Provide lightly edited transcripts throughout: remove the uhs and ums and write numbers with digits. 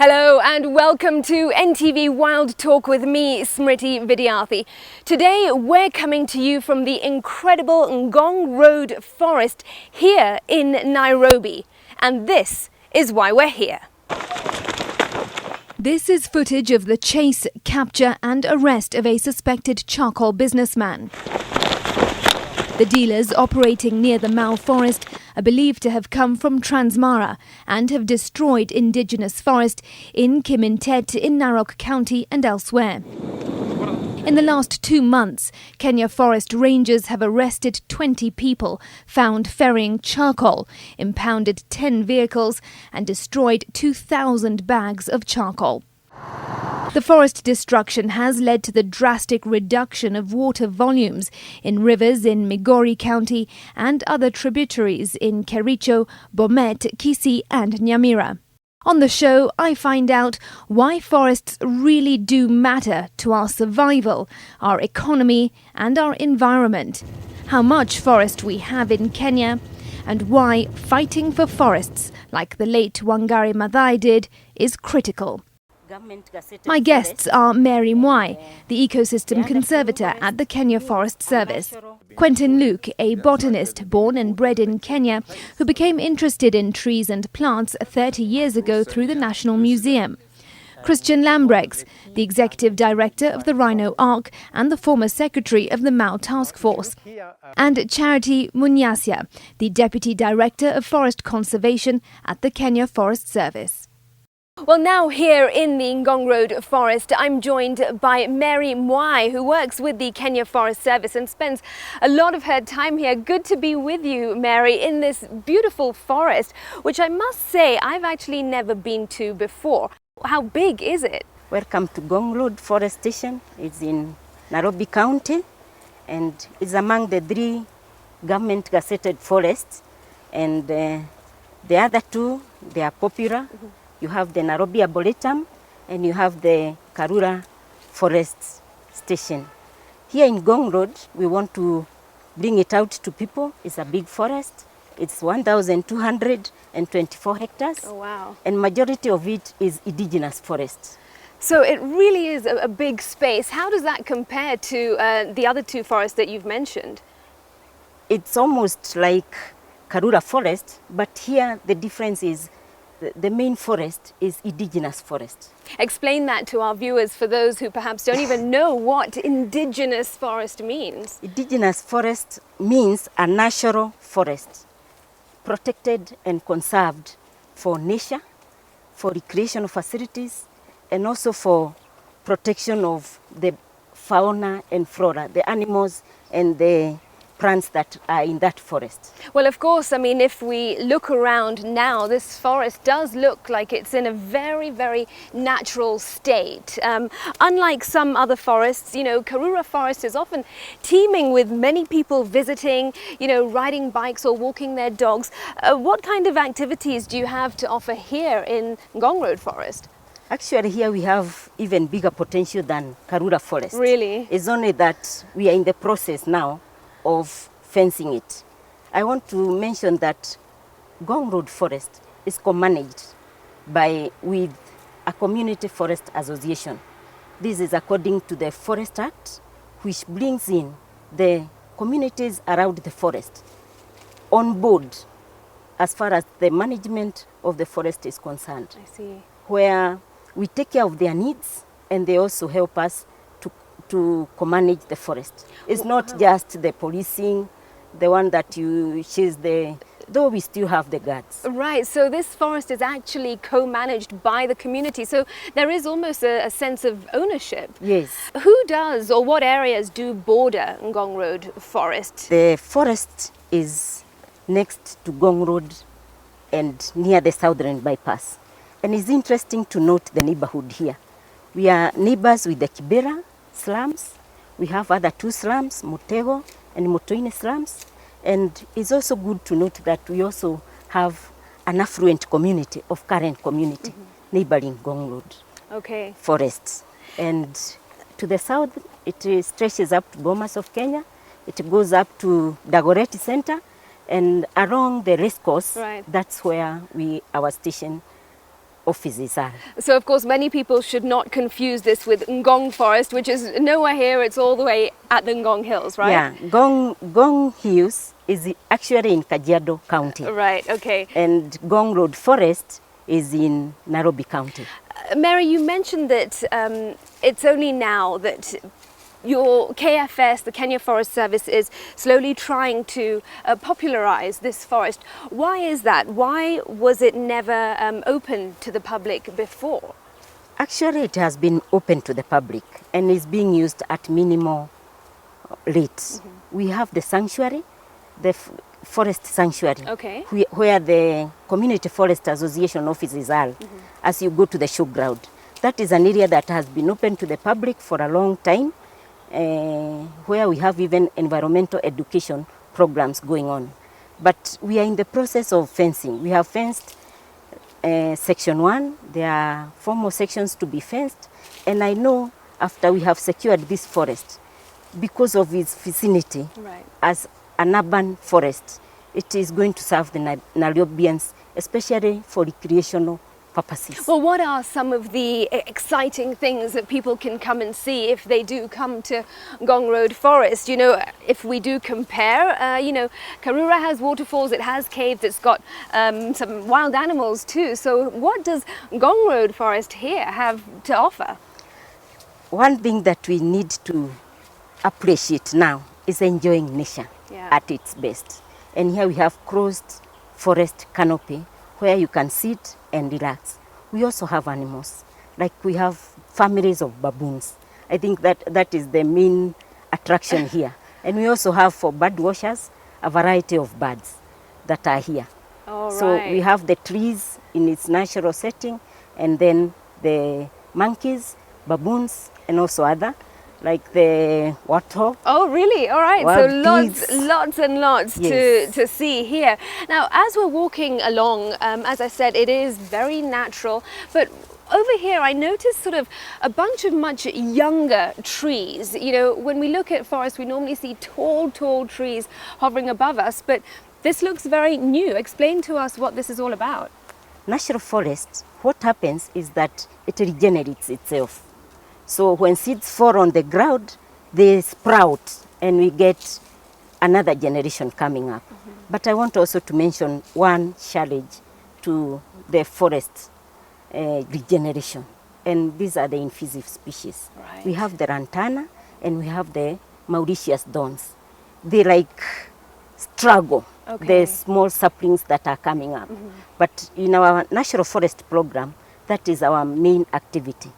Hello and welcome to NTV Wild Talk with me, Smriti Vidyarthi. Today we're coming to you from the incredible Ngong Road forest here in Nairobi. And this is why we're here. This is footage of the chase, capture and arrest of a suspected charcoal businessman. The dealers operating near the Mau forest are believed to have come from Transmara and have destroyed indigenous forest in Kimintet in Narok County and elsewhere. In the last 2 months, Kenya forest rangers have arrested 20 people found ferrying charcoal, impounded 10 vehicles and destroyed 2,000 bags of charcoal. The forest destruction has led to the drastic reduction of water volumes in rivers in Migori County and other tributaries in Kericho, Bomet, Kisii and Nyamira. On the show, I find out why forests really do matter to our survival, our economy and our environment, how much forest we have in Kenya, and why fighting for forests, like the late Wangari Maathai did, is critical. My guests are Mary Mwai, the ecosystem conservator at the Kenya Forest Service; Quentin Luke, a botanist born and bred in Kenya who became interested in trees and plants 30 years ago through the National Museum; Christian Lambrechts, the executive director of the Rhino Ark and the former secretary of the Mau Task Force; and Charity Munyasya, the deputy director of forest conservation at the Kenya Forest Service. Well, now here in the Ngong Road forest, I'm joined by Mary Mwai, who works with the Kenya Forest Service and spends a lot of her time here. Good to be with you, Mary, in this beautiful forest, which I must say I've actually never been to before. How big is it? Welcome to Ngong Road Forest Station. It's in Nairobi County and it's among the 3 government gazetted forests. And the other 2, they are popular. You have the Nairobi Arboretum and you have the Karura Forest Station. Here in Ngong Road, we want to bring it out to people. It's a big forest. It's 1,224 hectares. Oh, wow. And majority of it is indigenous forest. So it really is a big space. How does that compare to the other 2 forests that you've mentioned? It's almost like Karura Forest, but here the difference is the main forest is indigenous forest. Explain that to our viewers, for those who perhaps don't even know what indigenous forest means. Indigenous forest means a natural forest, protected and conserved for nature, for recreational facilities, and also for protection of the fauna and flora, the animals and the plants that are in that forest. Well, of course, I mean, if we look around now, this forest does look like it's in a very, very natural state. Unlike some other forests, you know, Karura Forest is often teeming with many people visiting, you know, riding bikes or walking their dogs. What kind of activities do you have to offer here in Ngong Road Forest? Actually, here we have even bigger potential than Karura Forest. Really? It's only that we are in the process now of fencing it. I want to mention that Ngong Road Forest is co-managed with a community forest association. This is according to the Forest Act, which brings in the communities around the forest on board as far as the management of the forest is concerned. I see. Where we take care of their needs and they also help us to co-manage the forest. It's not just the policing, the one that you chase though we still have the guards. Right, so this forest is actually co-managed by the community, so there is almost a sense of ownership. Yes. Who does or what areas do border Ngong Road Forest? The forest is next to Ngong Road and near the Southern Bypass. And it's interesting to note the neighborhood here. We are neighbors with the Kibera slums. We have other 2 slums, Mutego and Mutoine slums. And it's also good to note that we also have an affluent community of current community neighboring Ngong Road forests. And to the south, it stretches up to Bomas of Kenya. It goes up to Dagoretti Center. And along the race course, that's where our station offices are. So, of course, many people should not confuse this with Ngong Forest, which is nowhere here. It's all the way at the Ngong Hills, right? Yeah, Ngong Hills is actually in Kajiado County. Right, okay. And Ngong Road Forest is in Nairobi County. Mary, you mentioned that it's only now that your KFS, the Kenya Forest Service, is slowly trying to popularize this forest. Why is that? Why was it never open to the public before? Actually, it has been open to the public and is being used at minimal rates. We have the sanctuary, the forest sanctuary, Okay. where the Community Forest Association offices are as you go to the showground. That is an area that has been open to the public for a long time, where we have even environmental education programs going on. But we are in the process of fencing. We have fenced section 1. There are 4 more sections to be fenced. And I know after we have secured this forest, because of its vicinity as an urban forest, it is going to serve the Nairobians, especially for recreational purposes. Well, what are some of the exciting things that people can come and see if they do come to Ngong Road Forest? You know, if we do compare, you know, Karura has waterfalls, it has caves, it's got some wild animals too. So what does Ngong Road Forest here have to offer? One thing that we need to appreciate now is enjoying nature at its best. And here we have closed forest canopy where you can sit and relax. We also have animals, like we have families of baboons. I think that is the main attraction here. And we also have for bird watchers a variety of birds that are here. So we have the trees in its natural setting, and then the monkeys, baboons, and also other, like the warthog. Oh, really? All right. So lots and lots Yes. to see here. Now, as we're walking along, as I said, it is very natural, but over here I noticed sort of a bunch of much younger trees. You know, when we look at forests, we normally see tall trees hovering above us, but this looks very new. Explain to us what this is all about. Natural forest, what happens is that it regenerates itself. So when seeds fall on the ground, they sprout and we get another generation coming up. But I want also to mention one challenge to the forest regeneration. And these are the invasive species. Right. We have the lantana and we have the Mauritius dons. They like struggle the small saplings that are coming up. But in our National Forest Program, that is our main activity,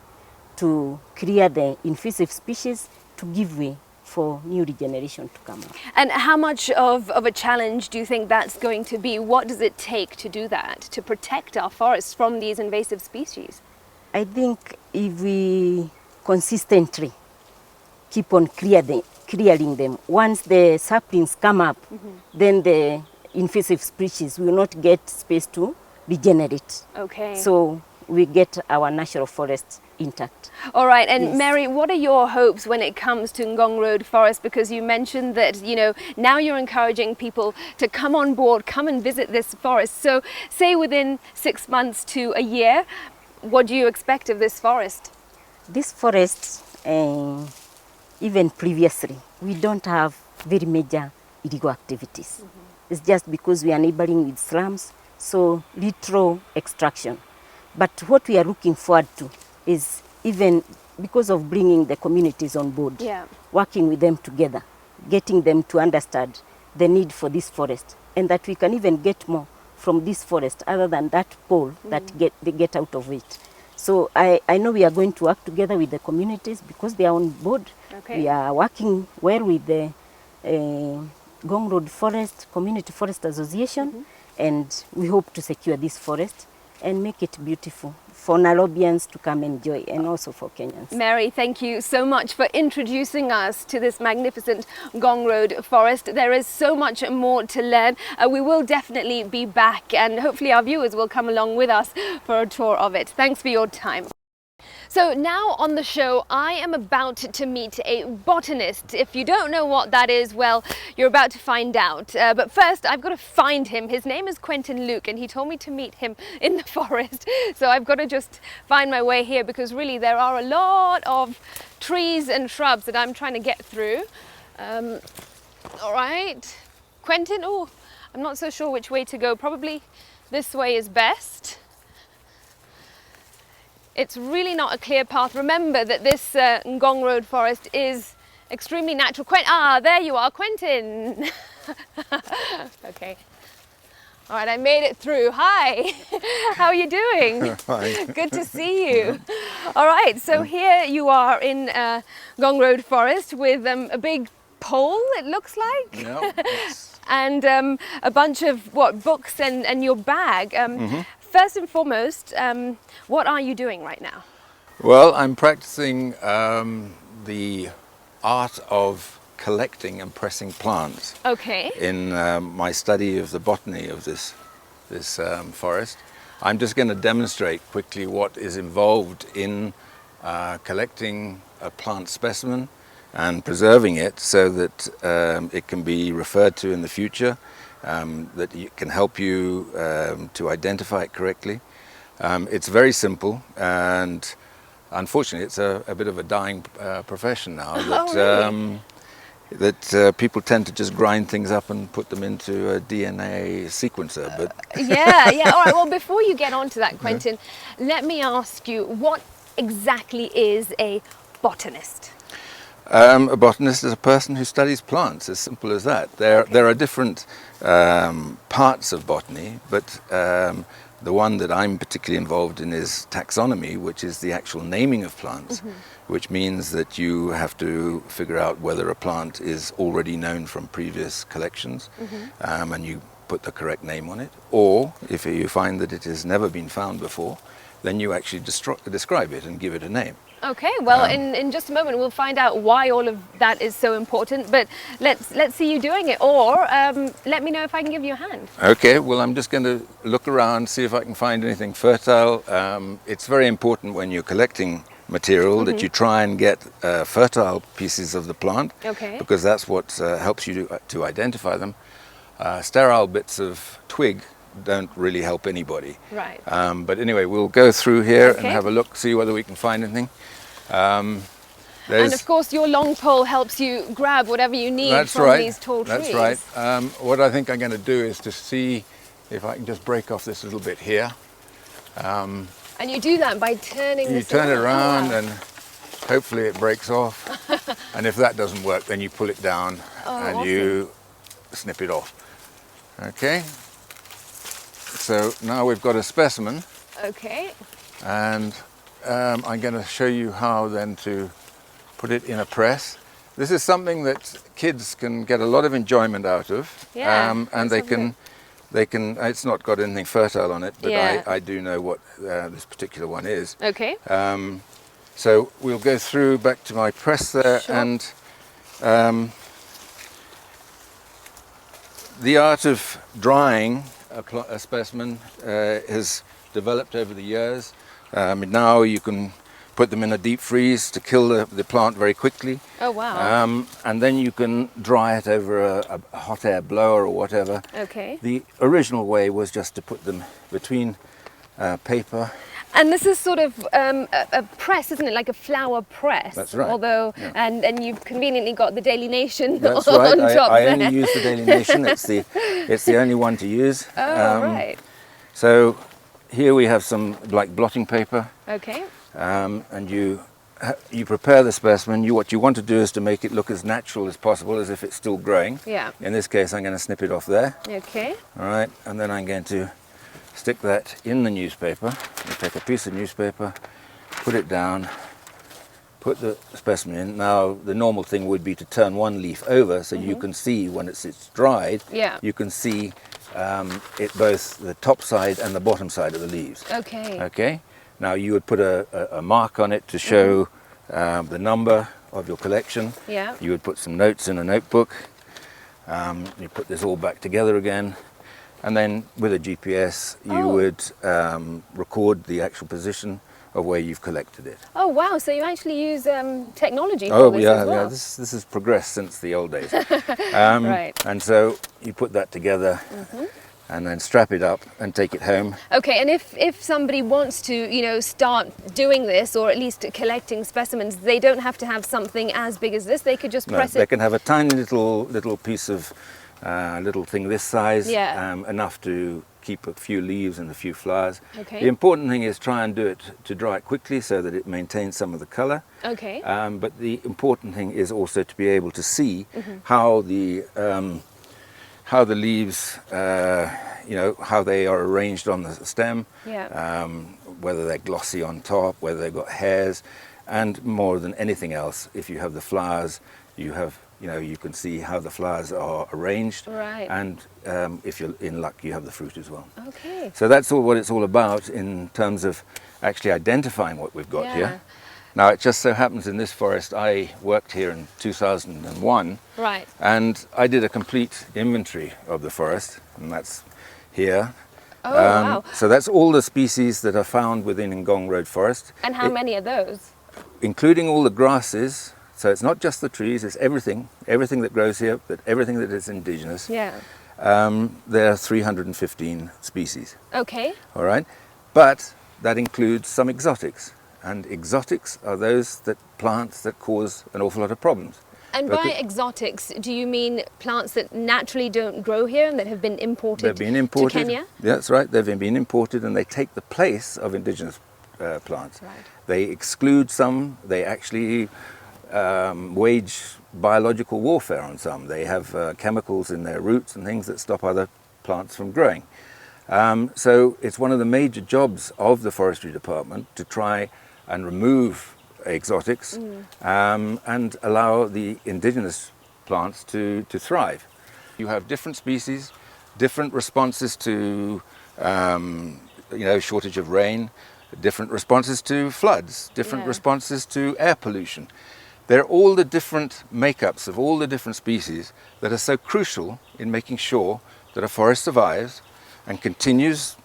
to clear the invasive species to give way for new regeneration to come up. And how much of a challenge do you think that's going to be? What does it take to do that, to protect our forests from these invasive species? I think if we consistently keep on clearing them, once the saplings come up, then the invasive species will not get space to regenerate. Okay. So we get our natural forests intact. All right, and Mary, what are your hopes when it comes to Ngong Road Forest? Because you mentioned that, you know, now you're encouraging people to come on board, come and visit this forest. So say within 6 months to a year, what do you expect of this forest? This forest, even previously, we don't have very major illegal activities. It's just because we are neighboring with slums, so little extraction. But what we are looking forward to is, even because of bringing the communities on board, working with them together, getting them to understand the need for this forest, and that we can even get more from this forest other than that pole that they get out of it. So I know we are going to work together with the communities because they are on board. We are working well with the Ngong Road Forest, Community Forest Association, and we hope to secure this forest and make it beautiful for Nairobians to come enjoy, and also for Kenyans. Mary, thank you so much for introducing us to this magnificent Ngong Road Forest. There is so much more to learn. We will definitely be back, and hopefully our viewers will come along with us for a tour of it. Thanks for your time. So now on the show, I am about to meet a botanist. If you don't know what that is, well, you're about to find out. But first, I've got to find him. His name is Quentin Luke, and he told me to meet him in the forest. So I've got to just find my way here, because really there are a lot of trees and shrubs that I'm trying to get through. All right, Quentin, oh, I'm not so sure which way to go. Probably this way is best. It's really not a clear path. Remember that this Ngong Road forest is extremely natural. There you are, Quentin. Okay. All right, I made it through. Hi, how are you doing? Hi. Good to see you. All right, so here you are in Ngong Road forest with a big pole, it looks like. Yeah, And a bunch of, books and your bag. First and foremost, what are you doing right now? well, I'm practicing the art of collecting and pressing plants Okay. in my study of the botany of this forest. I'm just going to demonstrate quickly what is involved in collecting a plant specimen and preserving it so that it can be referred to in the future, that it can help you to identify it correctly. It's very simple, and unfortunately it's a bit of a dying profession now, that, really? that people tend to just grind things up and put them into a DNA sequencer. But Yeah. All right, well, before you get on to that, Quentin, let me ask you, what exactly is a botanist? a botanist is a person who studies plants, as simple as that. There are different parts of botany, but the one that I'm particularly involved in is taxonomy, which is the actual naming of plants, which means that you have to figure out whether a plant is already known from previous collections, and you put the correct name on it. Or if you find that it has never been found before, then you actually describe it and give it a name. Okay, well, in just a moment we'll find out why all of that is so important, but let's see you doing it, or let me know if I can give you a hand. Okay, well, I'm just going to look around, see if I can find anything fertile. It's very important when you're collecting material that you try and get fertile pieces of the plant, because that's what helps you to identify them. Sterile bits of twig don't really help anybody. Right. But anyway, we'll go through here and have a look, see whether we can find anything. And of course your long pole helps you grab whatever you need from these tall trees. That's right. What I think I'm going to do is to see if I can just break off this little bit here. And you do that by turning this You turn it around and hopefully it breaks off. And if that doesn't work, then you pull it down and you snip it off. Okay. So now we've got a specimen. Okay. And I'm going to show you how then to put it in a press. This is something that kids can get a lot of enjoyment out of. Yeah. And they can, it's not got anything fertile on it, but I do know what this particular one is. Okay. So we'll go through back to my press there, and the art of drying a specimen has developed over the years. Now you can put them in a deep freeze to kill the plant very quickly. Oh, wow. And then you can dry it over a hot air blower or whatever. Okay. The original way was just to put them between paper. And this is sort of a press, isn't it? Like a flower press. That's right. Although, and you've conveniently got the Daily Nation That's on right. top I there. only use the Daily Nation. It's the only one to use. Oh, right. So here we have some like blotting paper. Okay. And you prepare the specimen. What you want to do is to make it look as natural as possible, as if it's still growing. Yeah. In this case, I'm going to snip it off there. Okay. All right, and then I'm going to stick that in the newspaper. You take a piece of newspaper, put it down, put the specimen in. Now, the normal thing would be to turn one leaf over so you can see when it's dried. Yeah. You can see it both the top side and the bottom side of the leaves. Okay. Okay. Now you would put a mark on it to show the number of your collection. Yeah. You would put some notes in a notebook. You put this all back together again. And then with a GPS, you would record the actual position of where you've collected it. Oh wow! So you actually use technology for this as well? Yeah. This has progressed since the old days. Right. And so you put that together and then strap it up and take it home. Okay, and if somebody wants to, you know, start doing this, or at least collecting specimens, they don't have to have something as big as this. They could just press They it. can have a tiny little piece of little thing this size, Yeah. enough to keep a few leaves and a few flowers. Okay. The important thing is try and do it to dry it quickly so that it maintains some of the color. Okay. But the important thing is also to be able to see how the leaves, you know, how they are arranged on the stem. Yeah. Whether they're glossy on top, whether they've got hairs, and more than anything else, if you have the flowers, you have, you know, you can see how the flowers are arranged. Right. And if you're in luck, you have the fruit as well. Okay. So that's all what it's all about in terms of actually identifying what we've got Yeah. here. Now, it just so happens in this forest, I worked here in 2001. Right. And I did a complete inventory of the forest, and that's here. Oh wow. So that's all the species that are found within Ngong Road Forest. And how many are those? Including all the grasses. So it's not just the trees, it's everything that grows here, but everything that is indigenous. Yeah. There are 315 species, Okay. all right? But that includes some exotics. And exotics are those plants that cause an awful lot of problems. And by exotics, do you mean plants that naturally don't grow here and that have been imported, They've been imported. to Kenya? Yeah, that's right. They've been imported and they take the place of indigenous plants. Right. They exclude some. They actually wage biological warfare on some. They have chemicals in their roots and things that stop other plants from growing. So it's one of the major jobs of the forestry department to try and remove exotics and allow the indigenous plants to thrive. You have different species, different responses to you know, shortage of rain, different responses to floods, different responses to air pollution. They're all the different makeups of all the different species that are so crucial in making sure that a forest survives and continues,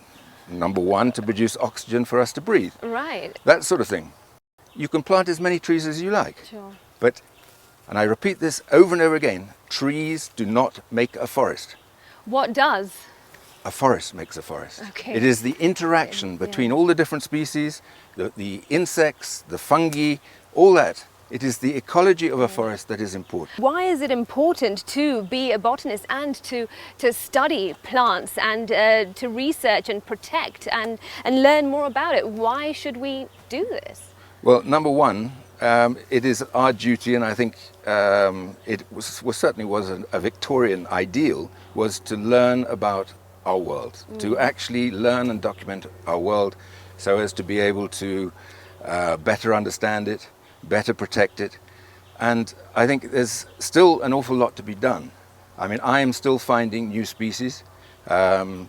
number one, to produce oxygen for us to breathe. Right. That sort of thing. You can plant as many trees as you like. Sure. But, and I repeat this over and over again, trees do not make a forest. What does? A forest makes a forest. Okay. It is the interaction between all the different species, the insects, the fungi, all that. It is the ecology of a forest that is important. Why is it important to be a botanist and to study plants and to research and protect and learn more about it? Why should we do this? Well, number one, it is our duty, and I think it certainly was a Victorian ideal, was to learn about our world, to actually learn and document our world so as to be able to better understand it, better protect it. And I think there's still an awful lot to be done. I mean, I am still finding new species. You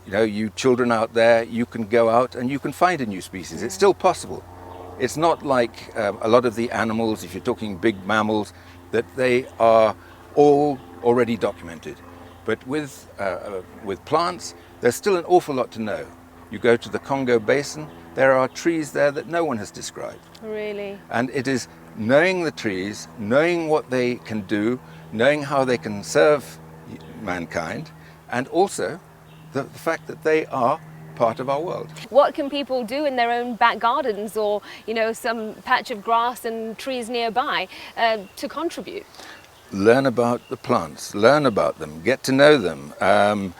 know, you children out there, you can go out and you can find a new species. It's still possible. It's not like a lot of the animals, if you're talking big mammals, that they are all already documented. But with plants, there's still an awful lot to know. You go to the Congo Basin, there are trees there that no one has described. Really? And it is knowing the trees, knowing what they can do, knowing how they can serve mankind, and also the fact that they are part of our world. What can people do in their own back gardens or, you know, some patch of grass and trees nearby to contribute? Learn about the plants, learn about them, get to know them.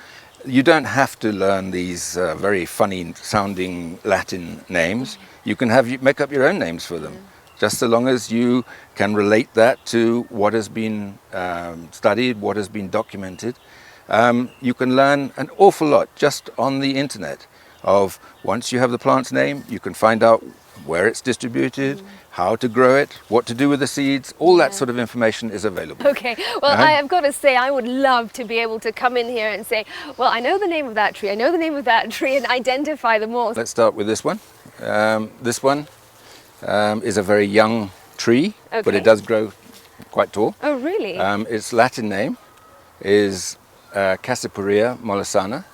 You don't have to learn these very funny sounding Latin names. You can make up your own names for them, just so long as you can relate that to what has been studied, what has been documented. You can learn an awful lot just on the internet of, once you have the plant's name, you can find out where it's distributed, how to grow it, what to do with the seeds, all that sort of information is available. Okay, well, I've got to say, I would love to be able to come in here and say, well, I know the name of that tree, I know the name of that tree, and identify them all. Let's start with this one. This one is a very young tree, but it does grow quite tall. Oh, really? Its Latin name is Cassipuria mollosana.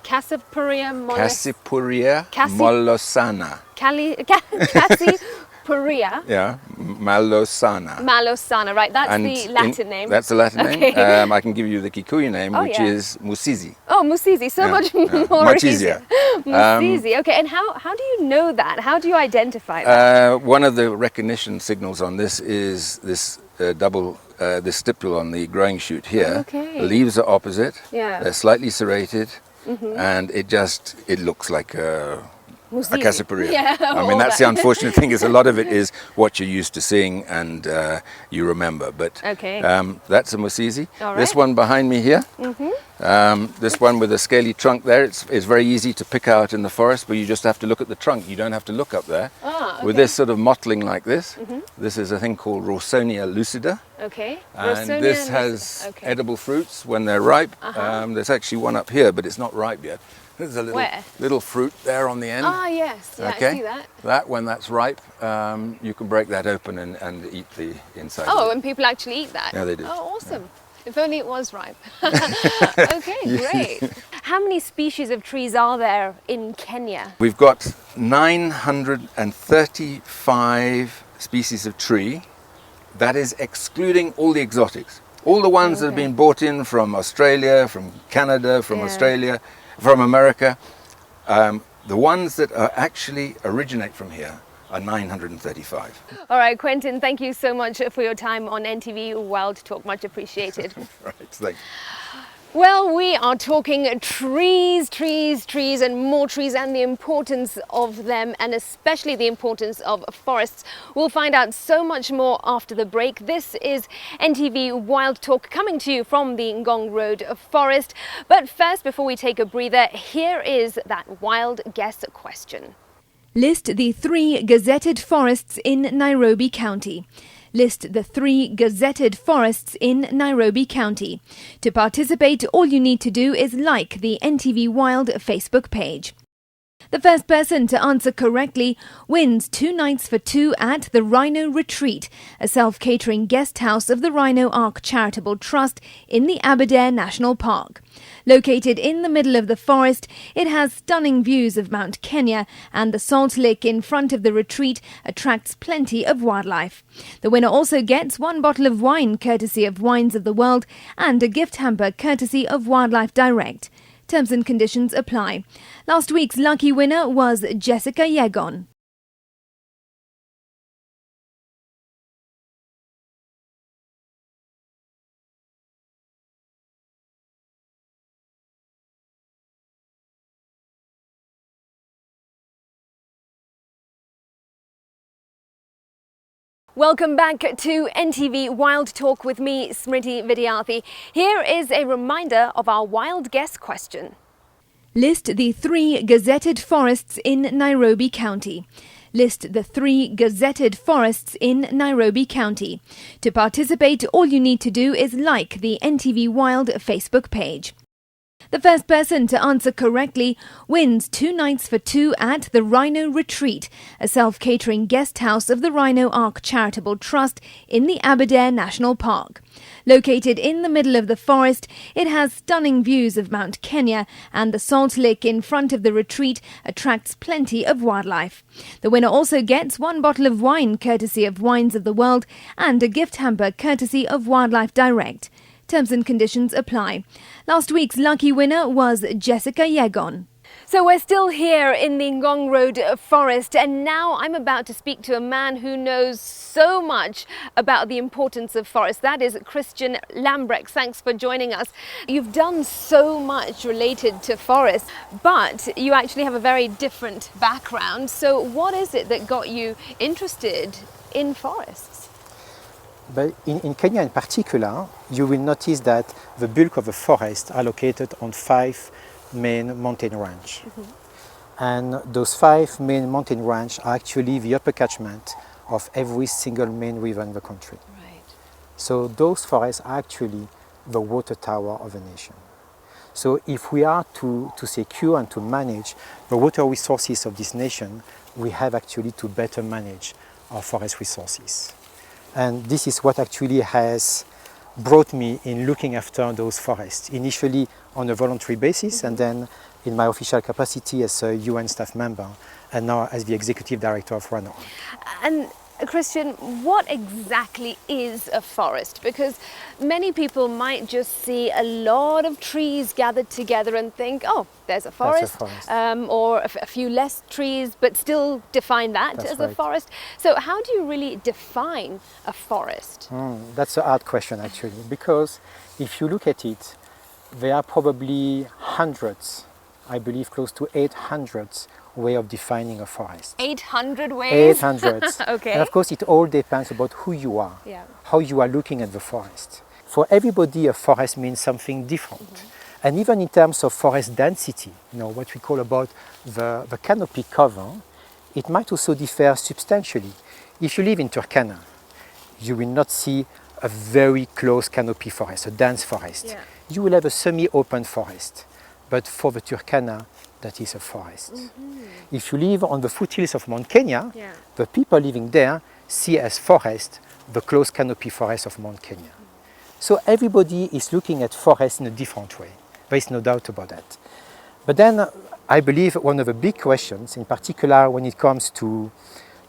Cassipuria Cassipuria mollosana. Cassiopeiae. Yeah, Malosana. Malosana, right? That's And the Latin name. That's the Latin Okay. name. I can give you the Kikuyu name, Oh, which yeah. is Musizi. Oh, Musizi, so much more Much easier. Musizi. Okay, and how do you know that? How do you identify that? One of the recognition signals on this is this this stipule on the growing shoot here. Okay. The leaves are opposite. Yeah. They're slightly serrated, and it looks like a Cassiopeiae. Yeah, I mean, that's the unfortunate thing, is a lot of it is what you're used to seeing and you remember. But Okay. that's a Musizi. All This right. one behind me here, this one with a scaly trunk there, it's very easy to pick out in the forest, but you just have to look at the trunk. You don't have to look up there. Ah, okay. With this sort of mottling like this, this is a thing called Rawsonia lucida. Okay. And Rawsonia this lucida. has Okay. edible fruits when they're ripe. There's actually one up here, but it's not ripe yet. There's a Where? little fruit there on the end. Ah, yes. Yeah, I see that. When that's ripe, you can break that open and eat the inside. Oh, of it. and people actually eat that? Yeah, they do. Oh, awesome. If only it was ripe. Okay, great. How many species of trees are there in Kenya? We've got 935 species of tree. That is excluding all the exotics. All the ones that have been brought in from Australia, from Canada, from Australia, from America. The ones that actually originate from here are 935. All right, Quentin, thank you so much for your time on NTV Wild Talk. Much appreciated. Right, thanks. Well, we are talking trees, trees, trees, and more trees, and the importance of them, and especially the importance of forests. We'll find out so much more after the break. This is NTV Wild Talk, coming to you from the Ngong Road Forest. But first, before we take a breather, here is that wild guess question. List the 3 gazetted forests in Nairobi County. List the 3 gazetted forests in Nairobi County. To participate, all you need to do is like the NTV Wild Facebook page. The first person to answer correctly wins 2 nights for 2 at the Rhino Retreat, a self-catering guest house of the Rhino Ark Charitable Trust in the Aberdare National Park. Located in the middle of the forest, it has stunning views of Mount Kenya, and the salt lick in front of the retreat attracts plenty of wildlife. The winner also gets 1 bottle of wine courtesy of Wines of the World and a gift hamper courtesy of Wildlife Direct. Terms and conditions apply. Last week's lucky winner was Jessica Yegon. Welcome back to NTV Wild Talk with me, Smriti Vidyarthi. Here is a reminder of our wild guess question. List the 3 gazetted forests in Nairobi County. List the 3 gazetted forests in Nairobi County. To participate, all you need to do is like the NTV Wild Facebook page. The first person to answer correctly wins 2 nights for 2 at the Rhino Retreat, a self-catering guest house of the Rhino Ark Charitable Trust in the Aberdare National Park. Located in the middle of the forest, it has stunning views of Mount Kenya, and the salt lick in front of the retreat attracts plenty of wildlife. The winner also gets 1 bottle of wine courtesy of Wines of the World and a gift hamper courtesy of Wildlife Direct. Terms and conditions apply. Last week's lucky winner was Jessica Yegon. So we're still here in the Ngong Road Forest, and now I'm about to speak to a man who knows so much about the importance of forests. That is Christian Lambrecht. Thanks for joining us. You've done so much related to forests, but you actually have a very different background. So what is it that got you interested in forests? But in Kenya in particular, you will notice that the bulk of the forests are located on 5 main mountain ranges. And those 5 main mountain ranges are actually the upper catchment of every single main river in the country. Right. So those forests are actually the water tower of the nation. So if we are to secure and to manage the water resources of this nation, we have actually to better manage our forest resources. And this is what actually has brought me in looking after those forests, initially on a voluntary basis, and then in my official capacity as a UN staff member, and now as the Executive Director of One. And Christian, what exactly is a forest? Because many people might just see a lot of trees gathered together and think, oh, there's a forest, or a few less trees, but still define that as a forest. So how do you really define a forest? That's a hard question actually, because if you look at it, there are probably hundreds, I believe close to 800 ways of defining a forest. 800 ways? 800. Okay. And of course it all depends about who you are, how you are looking at the forest. For everybody a forest means something different. And even in terms of forest density, what we call about the canopy cover, it might also differ substantially. If you live in Turkana, you will not see a very close canopy forest, a dense forest. You will have a semi-open forest. But for the Turkana, that is a forest. If you live on the foothills of Mount Kenya, the people living there see as forest the close canopy forest of Mount Kenya. So everybody is looking at forest in a different way. There is no doubt about that. But then I believe one of the big questions, in particular when it comes to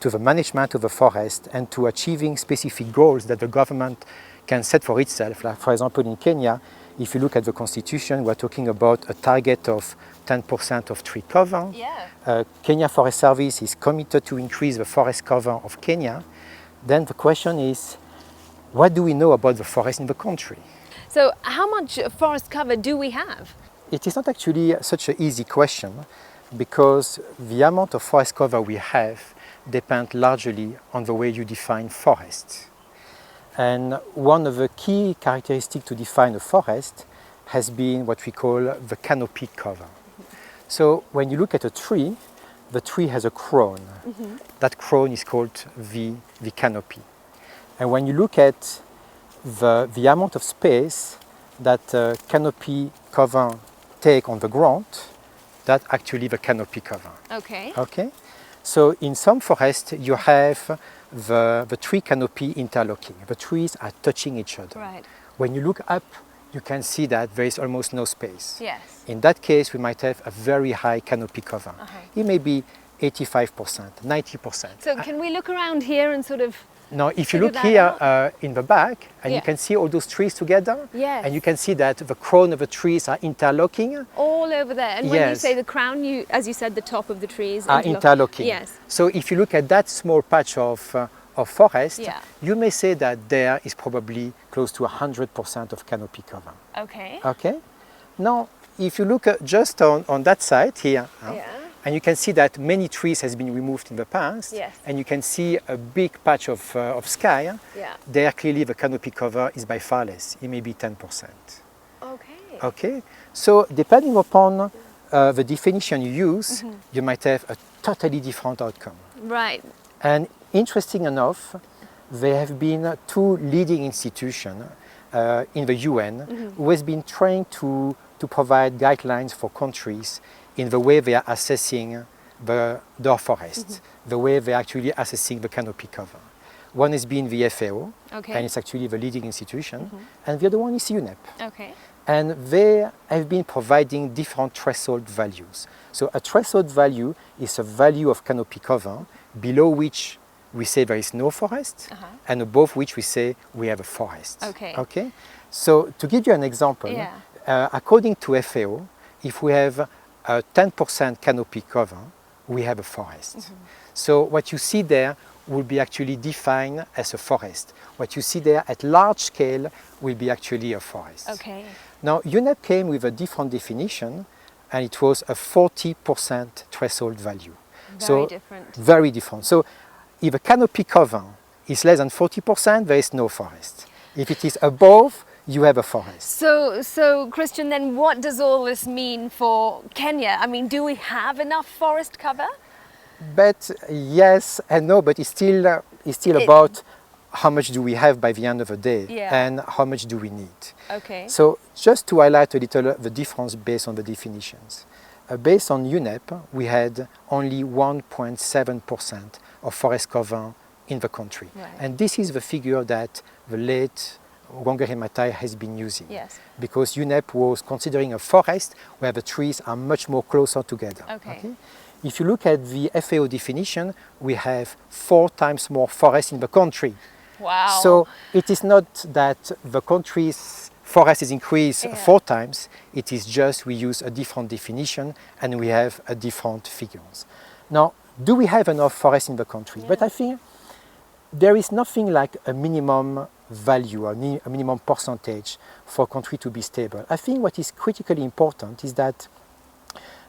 the management of the forest and to achieving specific goals that the government can set for itself, like for example in Kenya, if you look at the constitution, we're talking about a target of 10% of tree cover. Kenya Forest Service is committed to increase the forest cover of Kenya. Then the question is, what do we know about the forest in the country? So how much forest cover do we have? It is not actually such an easy question, because the amount of forest cover we have depends largely on the way you define forest. And one of the key characteristics to define a forest has been what we call the canopy cover. So when you look at a tree, the tree has a crown. That crown is called the canopy. And when you look at the amount of space that canopy cover take on the ground, that's actually the canopy cover. Okay? So in some forests you have the tree canopy interlocking. The trees are touching each other. When you look up, you can see that there is almost no space. In that case, we might have a very high canopy cover. It may be 85%, 90%. So can we look around here and sort of... Now, if you look here in the back, and you can see all those trees together, and you can see that the crown of the trees are interlocking. All over there. And when you say the crown, as you said, the top of the trees are interlocking. So if you look at that small patch of forest, you may say that there is probably close to 100% of canopy cover. Okay? Now, if you look just on that side here, and you can see that many trees has been removed in the past, and you can see a big patch of sky. There clearly the canopy cover is by far less. It may be 10%. Okay? So depending upon the definition you use, you might have a totally different outcome. And interesting enough, there have been two leading institutions in the UN who has been trying to provide guidelines for countries in the way they are assessing their forests, the way they are actually assessing the canopy cover. One has been the FAO, and it's actually the leading institution, and the other one is UNEP. And they have been providing different threshold values. So a threshold value is a value of canopy cover below which we say there is no forest, and above which we say we have a forest. Okay? So to give you an example, according to FAO, if we have a 10% canopy cover, we have a forest. So what you see there will be actually defined as a forest. What you see there at large scale will be actually a forest. Now, UNEP came with a different definition, and it was a 40% threshold value. Very different. So if a canopy cover is less than 40%, there is no forest. If it is above, you have a forest. So Christian, then what does all this mean for Kenya? I mean, do we have enough forest cover? But yes and no, but it's still about how much do we have by the end of the day and how much do we need. So just to highlight a little the difference based on the definitions. Based on UNEP, we had only 1.7% of forest cover in the country. And this is the figure that the late Ngong has been using, because UNEP was considering a forest where the trees are much more closer together. If you look at the FAO definition, we have 4 times more forest in the country. Wow. So it is not that the country's forest is increased 4 times, it is just we use a different definition and we have a different figures. Now, do we have enough forest in the country? But I think there is nothing like a minimum value or a minimum percentage for a country to be stable. I think what is critically important is that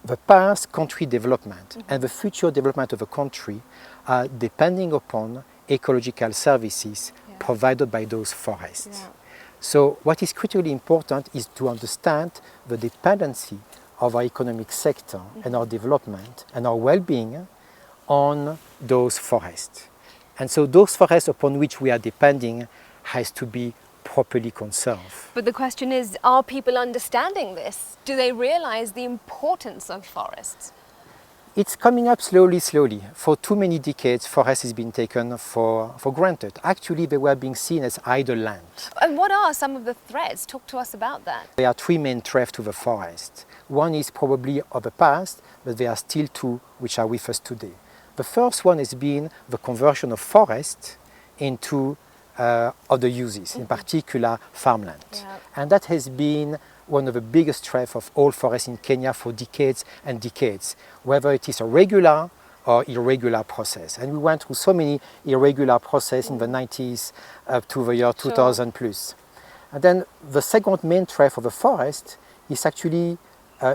the past country development and the future development of a country are depending upon ecological services provided by those forests. So what is critically important is to understand the dependency of our economic sector and our development and our well-being on those forests. And so those forests upon which we are depending has to be properly conserved. But the question is, are people understanding this? Do they realize the importance of forests? It's coming up slowly. For too many decades, forest has been taken for granted. Actually, they were being seen as idle land. And what are some of the threats? Talk to us about that. There are 3 main threats to the forest. One is probably of the past, but there are still 2 which are with us today. The first one has been the conversion of forest into other uses, in particular farmland. And that has been one of the biggest threats of all forests in Kenya for decades and decades, whether it is a regular or irregular process. And we went through so many irregular processes in the 90s up to the year 2000 plus. And then the second main threat for the forest is actually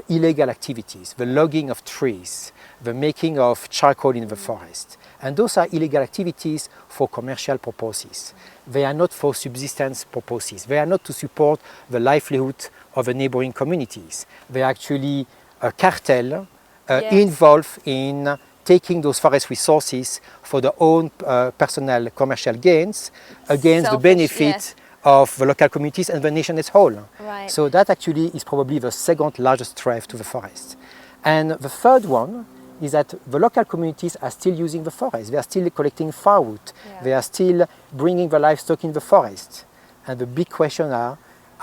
illegal activities, the logging of trees, the making of charcoal in the forest. And those are illegal activities for commercial purposes. They are not for subsistence purposes. They are not to support the livelihood of the neighboring communities. They are actually a cartel involved in taking those forest resources for their own personal commercial gains against the benefit of the local communities and the nation as a whole. So that actually is probably the second largest threat to the forest. And the third one is that the local communities are still using the forest. They are still collecting firewood. They are still bringing the livestock in the forest. And the big question are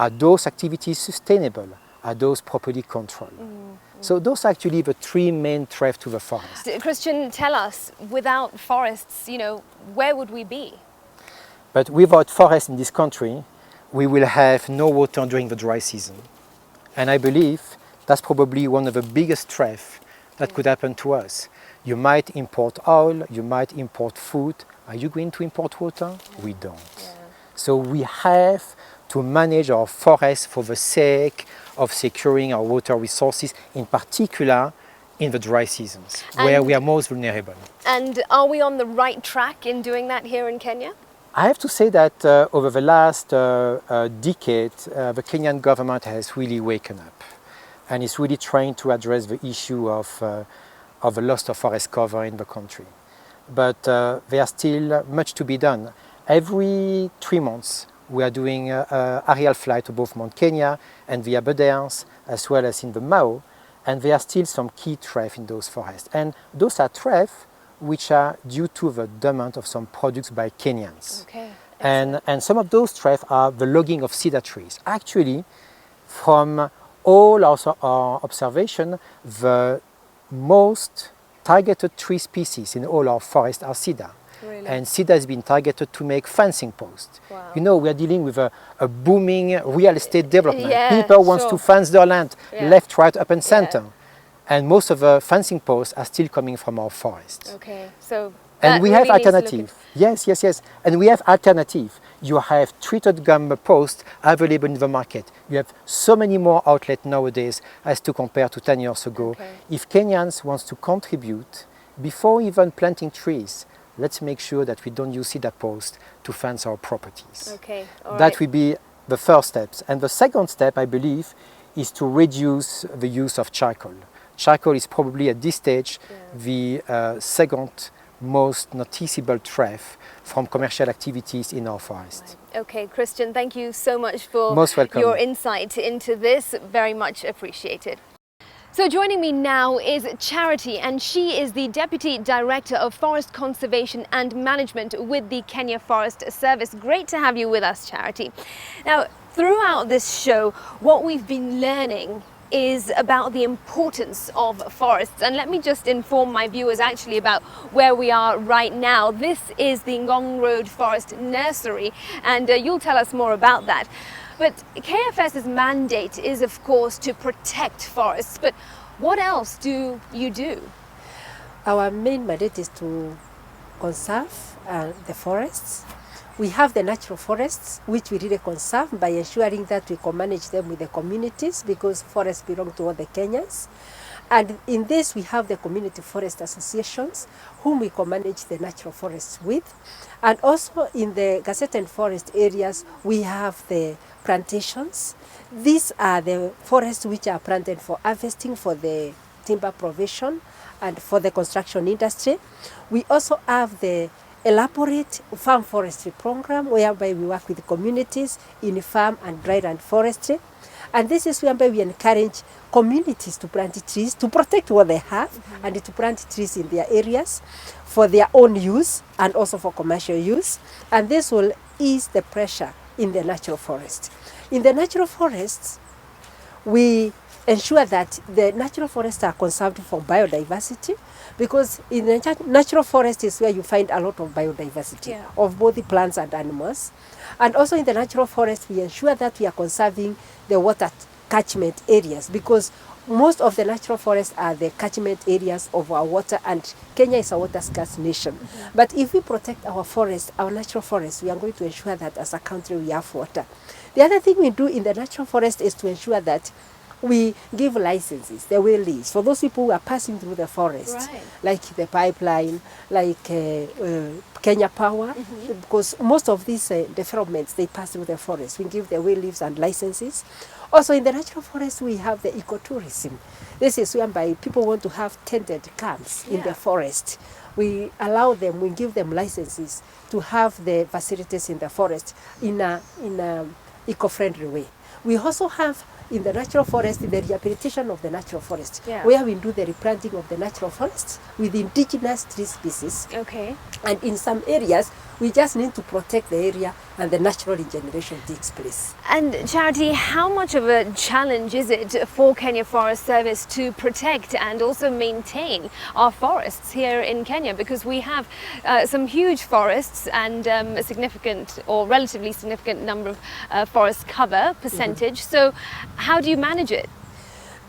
those activities sustainable? Are those properly controlled? So those are actually the 3 main threats to the forest. Christian, tell us, without forests, where would we be? But without forests in this country, we will have no water during the dry season. And I believe that's probably one of the biggest threats that could happen to us. You might import oil, you might import food. Are you going to import water? We don't. So we have to manage our forests for the sake of securing our water resources, in particular in the dry seasons, where we are most vulnerable. And are we on the right track in doing that here in Kenya? I have to say that over the last decade, the Kenyan government has really waken up and is really trying to address the issue of the loss of forest cover in the country. But there are still much to be done. Every 3 months, we are doing aerial flight to both Mount Kenya and the Aberdares, as well as in the Mao, and there are still some key threats in those forests. And those are threats which are due to the demand of some products by Kenyans. And some of those threats are the logging of cedar trees. Actually, from all our observation, the most targeted tree species in all our forests are cedar. And cedar has been targeted to make fencing posts. We are dealing with a booming real estate development. People want to fence their land left, right, up and center. And most of the fencing posts are still coming from our forests. And we have alternative. Yes. And we have alternative. You have treated gum posts available in the market. You have so many more outlets nowadays as to compare to 10 years ago. If Kenyans want to contribute, before even planting trees, let's make sure that we don't use cedar posts to fence our properties. That will be the first step. And the second step, I believe, is to reduce the use of charcoal. Charcoal is probably at this stage the second most noticeable threat from commercial activities in our forest. Okay, Christian, thank you so much for your insight into this. Very much appreciated. So joining me now is Charity, and she is the Deputy Director of Forest Conservation and Management with the Kenya Forest Service. Great to have you with us, Charity. Now, throughout this show, what we've been learning is about the importance of forests. And let me just inform my viewers actually about where we are right now. This is the Ngong Road Forest Nursery, and you'll tell us more about that. But KFS's mandate is, of course, to protect forests. But what else do you do? Our main mandate is to conserve the forests. We have the natural forests, which we really conserve by ensuring that we co-manage them with the communities, because forests belong to all the Kenyans. And in this, we have the community forest associations, whom we co-manage the natural forests with. And also in the gazetted forest areas, we have the plantations. These are the forests which are planted for harvesting, for the timber provision, and for the construction industry. We also have the elaborate farm forestry program, whereby we work with communities in farm and dryland forestry. And this is whereby we encourage communities to plant trees, to protect what they have, and to plant trees in their areas for their own use and also for commercial use. And this will ease the pressure in the natural forest. In the natural forests, we ensure that the natural forests are conserved for biodiversity, because in the natural forest is where you find a lot of biodiversity of both the plants and animals. And also in the natural forest, we ensure that we are conserving the water catchment areas, because most of the natural forests are the catchment areas of our water, and Kenya is a water scarce nation. But if we protect our forests, our natural forests, we are going to ensure that as a country we have water. The other thing we do in the natural forest is to ensure that we give licenses, the way lease, for those people who are passing through the forest, like the pipeline, like Kenya Power, because most of these developments, they pass through the forest. We give the way leaves and licenses. Also in the natural forest, we have the ecotourism. This is whereby people want to have tented camps in the forest. We allow them, we give them licenses to have the facilities in the forest in a eco-friendly way. We also have in the natural forest the rehabilitation of the natural forest, where we do the replanting of the natural forests with indigenous tree species. And in some areas, we just need to protect the area and the natural regeneration takes place. And Charity, how much of a challenge is it for Kenya Forest Service to protect and also maintain our forests here in Kenya? Because we have some huge forests and a significant or relatively significant number of forest cover percentage. So how do you manage it?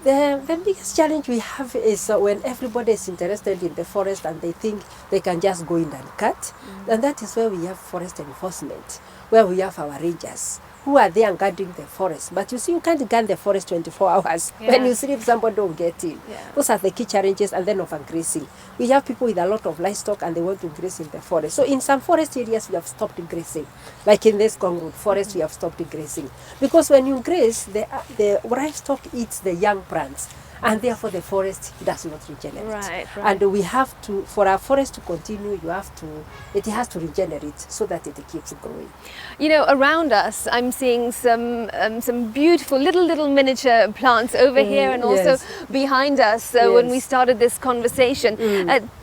The biggest challenge we have is when everybody is interested in the forest and they think they can just go in and cut. And that is where we have forest enforcement, where we have our rangers who are there guarding the forest. But you see, you can't guard the forest 24 hours. When you sleep, somebody don't get in. Those are the key challenges. And then overgrazing. We have people with a lot of livestock and they want to graze in the forest. So in some forest areas, we have stopped grazing. Like in this Ngong Road forest, we have stopped grazing. Because when you graze, the livestock eats the young plants. And therefore the forest does not regenerate. And we have to, for our forest to continue, it has to regenerate so that it keeps growing. You know, around us, I'm seeing some beautiful little miniature plants over here and also behind us when we started this conversation.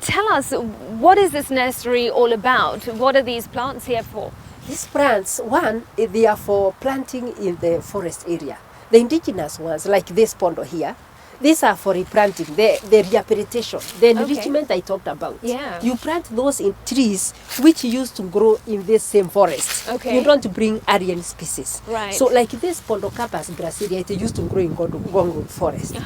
Tell us, what is this nursery all about? What are these plants here for? These plants, one, they are for planting in the forest area. The indigenous ones, like this pond here, these are for replanting, the rehabilitation, the enrichment I talked about. You plant those in trees which used to grow in this same forest. You don't bring alien species. So like this Pondocarpus gracilia, it used to grow in Ngong forest.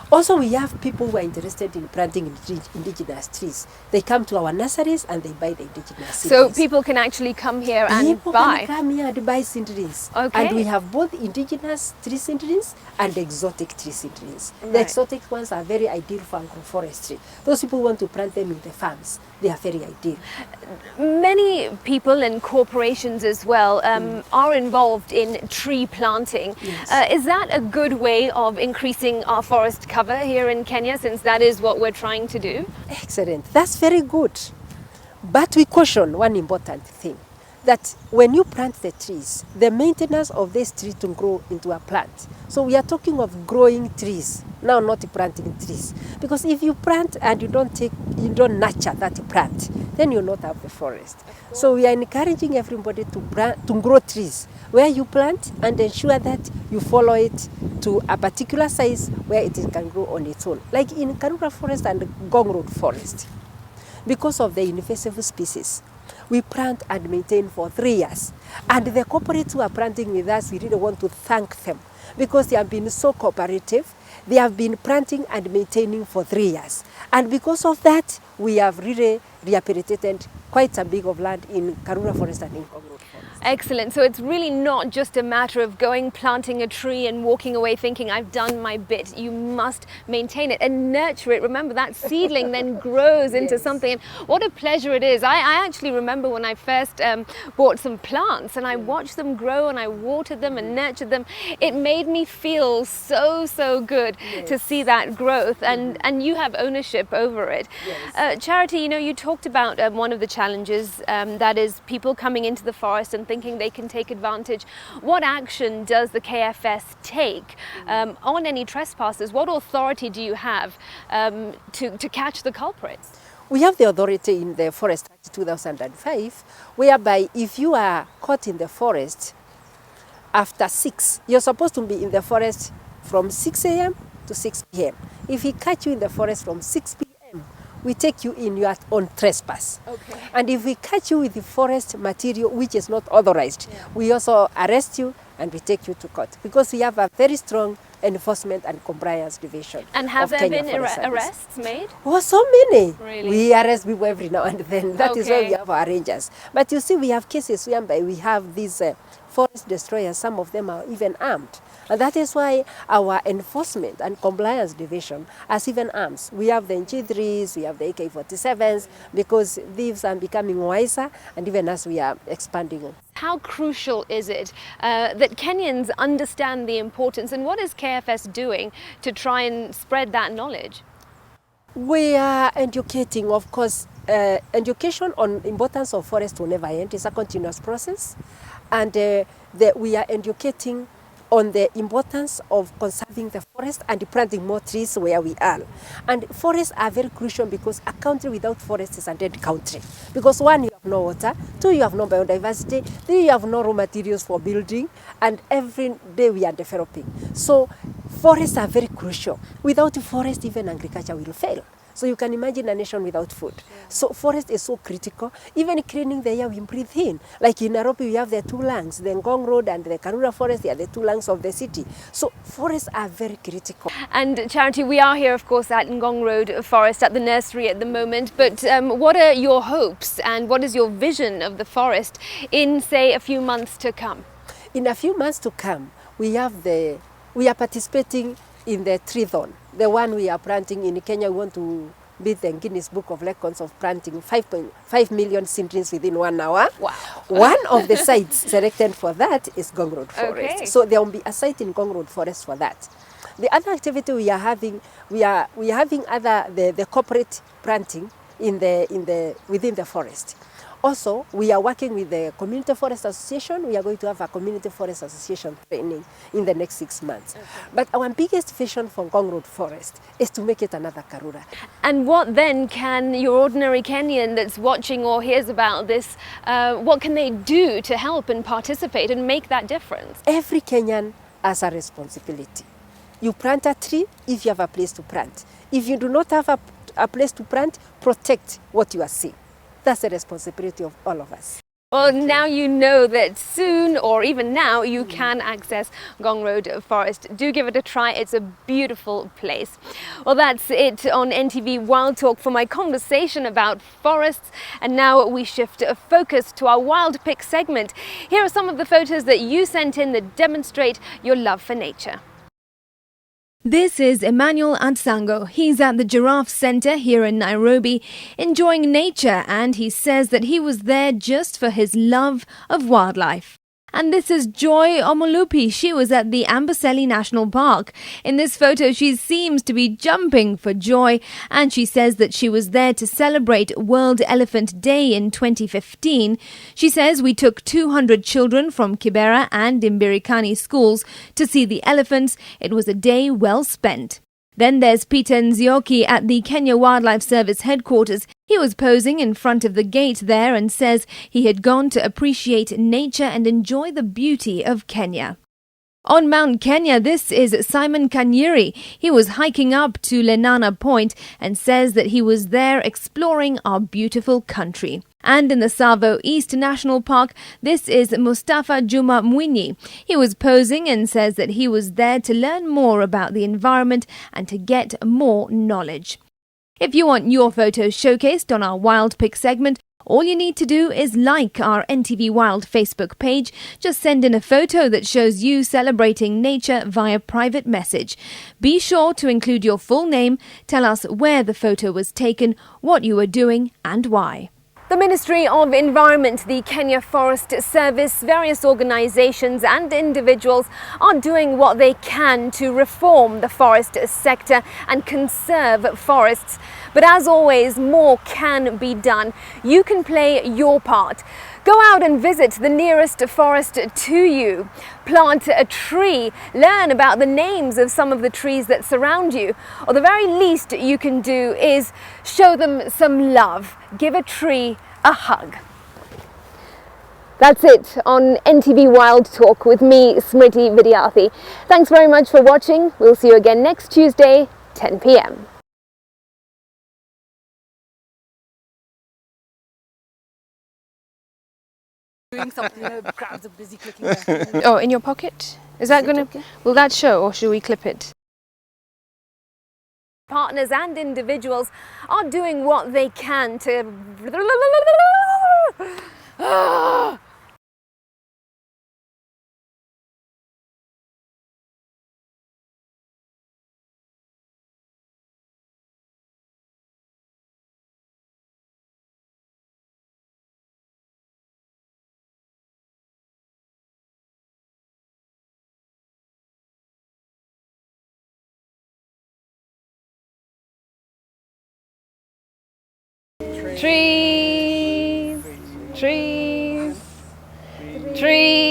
Also, we have people who are interested in planting indigenous trees. They come to our nurseries and they buy the indigenous seedlings. So people can actually come here and people can come here and buy seedlings. And we have both indigenous tree seedlings and exotic tree seedlings. The exotic ones are very ideal for agroforestry. Those people who want to plant them in the farms, they are very ideal. Many people and corporations as well are involved in tree planting. Is that a good way of increasing our forest cover here in Kenya, since that is what we're trying to do? Excellent. That's very good. But we caution one important thing, that when you plant the trees, the maintenance of this tree to grow into a plant. So we are talking of growing trees, now not planting trees. Because if you plant and you don't nurture that plant, then you'll not have the forest. So we are encouraging everybody to grow trees, where you plant and ensure that you follow it to a particular size where it can grow on its own. Like in Karura Forest and Ngong Road Forest, because of the invasive species, we plant and maintain for 3 years. And the corporates who are planting with us, we really want to thank them because they have been so cooperative. They have been planting and maintaining for 3 years. And because of that, we have really rehabilitated quite some big of land in Karura Forest and in Ngong Road Forest. Excellent. So it's really not just a matter of going, planting a tree and walking away thinking I've done my bit. You must maintain it and nurture it. Remember, that seedling then grows into something. And what a pleasure it is. I actually remember when I first bought some plants and I watched them grow and I watered them and nurtured them. It made me feel so good to see that growth, and you have ownership over it. Charity, you know, you talked about one of the challenges, that is people coming into the forest and thinking they can take advantage. What action does the KFS take on any trespassers? What authority do you have to catch the culprits? We have the authority in the Forest Act 2005, whereby if you are caught in the forest after 6, you're supposed to be in the forest from 6 a.m. to 6 p.m. If we catch you in the forest from 6 p.m., we take you in your own trespass. Okay. And if we catch you with the forest material which is not authorized, we also arrest you and we take you to court because we have a very strong enforcement and compliance division. And have there Kenya been Forest Service. arrests made? Oh, so many. Really? We arrest people every now and then. That is why Okay. we have our rangers. But you see, we have cases whereby we have these forest destroyers. Some of them are even armed. And that is why our enforcement and compliance division has even arms. We have the G3s, we have the AK-47s, because thieves are becoming wiser, and even as we are expanding. How crucial is it that Kenyans understand the importance, and what is KFS doing to try and spread that knowledge? We are educating, of course. Education on importance of forest will never end. It's a continuous process. And we are educating on the importance of conserving the forest and planting more trees where we are. And forests are very crucial because a country without forests is a dead country. Because 1, you have no water, 2, you have no biodiversity, 3, you have no raw materials for building, and every day we are developing. So forests are very crucial. Without forest, even agriculture will fail. So you can imagine a nation without food. So forest is so critical. Even cleaning the air we breathe in. Like in Nairobi, we have the 2 lungs, the Ngong Road and the Karura Forest, they are the 2 lungs of the city. So forests are very critical. And Charity, we are here, of course, at Ngong Road Forest at the nursery at the moment. But what are your hopes and what is your vision of the forest in, say, a few months to come? In a few months to come, we are participating in the treathon. The one we are planting in Kenya. We want to beat the Guinness Book of Records of planting 5.5 million seedlings within 1 hour. Wow. One of the sites selected for that is Ngong Road Forest. Okay. So there will be a site in Ngong Road Forest for that. The other activity we are having, we are having the corporate planting within the forest. Also, we are working with the Community Forest Association. We are going to have a Community Forest Association training in the next 6 months. Okay. But our biggest vision for Ngong Road Forest is to make it another Karura. And what then can your ordinary Kenyan that's watching or hears about this, what can they do to help and participate and make that difference? Every Kenyan has a responsibility. You plant a tree if you have a place to plant. If you do not have a place to plant, protect what you are seeing. That's the responsibility of all of us. Well, now you know that soon or even now you can access Ngong Road Forest. Do give it a try. It's a beautiful place. Well, that's it on NTV Wild Talk for my conversation about forests. And now we shift focus to our Wild Pick segment. Here are some of the photos that you sent in that demonstrate your love for nature. This is Emmanuel Adsango. He's at the Giraffe Centre here in Nairobi, enjoying nature, and he says that he was there just for his love of wildlife. And this is Joy Omolupi. She was at the Amboseli National Park. In this photo, she seems to be jumping for joy, and she says that she was there to celebrate World Elephant Day in 2015. She says we took 200 children from Kibera and Imbirikani schools to see the elephants. It was a day well spent. Then there's Peter Nzioki at the Kenya Wildlife Service headquarters. He was posing in front of the gate there and says he had gone to appreciate nature and enjoy the beauty of Kenya. On Mount Kenya, this is Simon Kanyiri. He was hiking up to Lenana Point and says that he was there exploring our beautiful country. And in the Tsavo East National Park, this is Mustafa Juma Mwinyi. He was posing and says that he was there to learn more about the environment and to get more knowledge. If you want your photos showcased on our Wild Pick segment, all you need to do is like our NTV Wild Facebook page. Just send in a photo that shows you celebrating nature via private message. Be sure to include your full name, tell us where the photo was taken, what you were doing and why. The Ministry of Environment, the Kenya Forest Service, various organisations and individuals are doing what they can to reform the forest sector and conserve forests. But as always, more can be done. You can play your part. Go out and visit the nearest forest to you. Plant a tree. Learn about the names of some of the trees that surround you. Or the very least you can do is show them some love. Give a tree a hug. That's it on NTV Wild Talk with me, Smriti Vidyarthi. Thanks very much for watching. We'll see you again next Tuesday, 10 p.m. Doing something, crowds are busy clicking back. Oh, in your pocket? Is that going to... Will that show or should we clip it? Partners and individuals are doing what they can to... Trees, trees, trees.